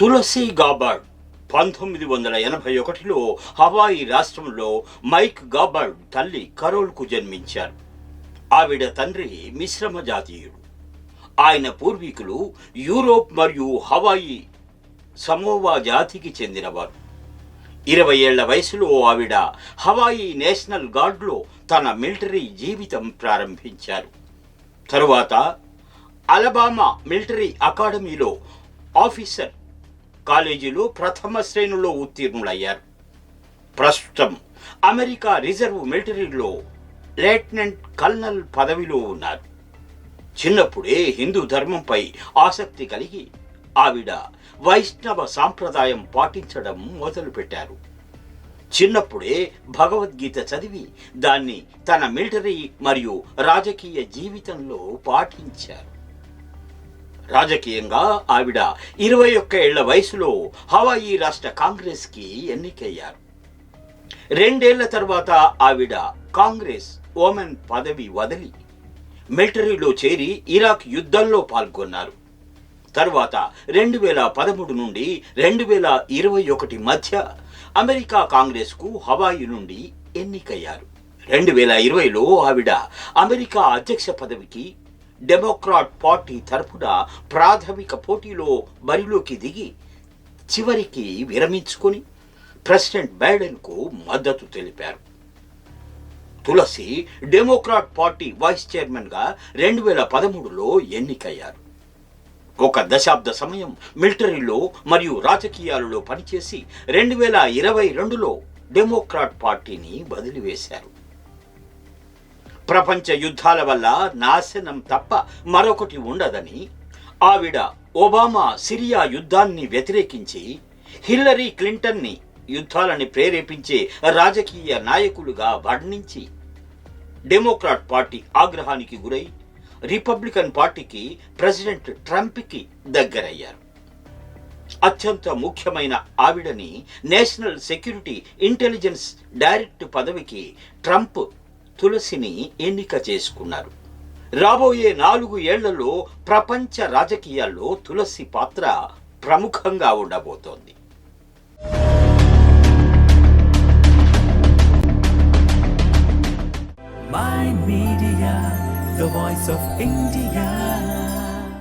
తులసి గాబర్డ్ 1981లో Hawaii రాష్ట్రంలో mic గాబర్డ్ తల్లి కరోల్కు జన్మించారు. ఆవిడ తండ్రి మిశ్రమ జాతీయుడు. ఆయన పూర్వీకులు యూరోప్ మరియు హవాయి సమోవా జాతికి చెందినవారు. 20 ఏళ్ల వయసులో ఆవిడ హవాయి నేషనల్ గార్డ్లో తన మిలిటరీ జీవితం ప్రారంభించారు. తరువాత అలబామా మిలిటరీ అకాడమీలో ఆఫీసర్ కాలేజీలో ప్రథమ శ్రేణిలో ఉత్తీర్ణులయ్యారు. ప్రస్తుతం అమెరికా రిజర్వ్ మిలిటరీలో లెఫ్టినెంట్ కల్నల్ పదవిలో ఉన్నారు. చిన్నప్పుడే హిందూ ధర్మంపై ఆసక్తి కలిగి ఆవిడ వైష్ణవ సాంప్రదాయం పాటించడం మొదలుపెట్టారు. చిన్నప్పుడే భగవద్గీత చదివి దాన్ని తన మిలిటరీ మరియు రాజకీయ జీవితంలో పాటించారు. రాజకీయంగా ఆవిడ 21 ఏళ్ల వయసులో హవాయి రాష్ట్ర కాంగ్రెస్కి ఎన్నికయ్యారు. 2 ఏళ్ల తర్వాత ఆవిడ కాంగ్రెస్ ఓమెన్ పదవి వదిలి మిలిటరీలో చేరి ఇరాక్ యుద్ధంలో పాల్గొన్నారు. తరువాత 2013 నుండి 2021 మధ్య అమెరికా కాంగ్రెస్కు హవాయి నుండి ఎన్నికయ్యారు. 2020లో ఆవిడ అమెరికా అధ్యక్ష పదవికి డెమోక్రాట్ పార్టీ తరఫున ప్రాథమిక పోటీలో బరిలోకి దిగి చివరికి విరమించుకొని ప్రెసిడెంట్ బైడెన్కు మద్దతు తెలిపారు. తులసి డెమోక్రాట్ పార్టీ వైస్ చైర్మన్గా 2013లో ఎన్నికయ్యారు. 1 దశాబ్ద సమయం మిలిటరీలో మరియు రాజకీయాలలో పనిచేసి 2022లో డెమోక్రాట్ పార్టీని వదిలివేశారు. ప్రపంచ యుద్ధాల వల్ల నాశనం తప్ప మరొకటి ఉండదని ఆవిడ ఒబామా సిరియా యుద్ధాన్ని వ్యతిరేకించి హిల్లరీ క్లింటన్ని యుద్ధాలని ప్రేరేపించే రాజకీయ నాయకులుగా వర్ణించి డెమోక్రాట్ పార్టీ ఆగ్రహానికి గురై రిపబ్లికన్ పార్టీకి ప్రెసిడెంట్ ట్రంప్కి దగ్గరయ్యారు. అత్యంత ముఖ్యమైన ఆవిడని నేషనల్ సెక్యూరిటీ ఇంటెలిజెన్స్ డైరెక్టర్ పదవికి ట్రంప్ తులసిని ఎన్నిక చేసుకున్నారు. రాబోయే 4 ఏళ్లలో ప్రపంచ రాజకీయాల్లో తులసి పాత్ర ప్రముఖంగా ఉండబోతోంది. Mind Media, the voice of India.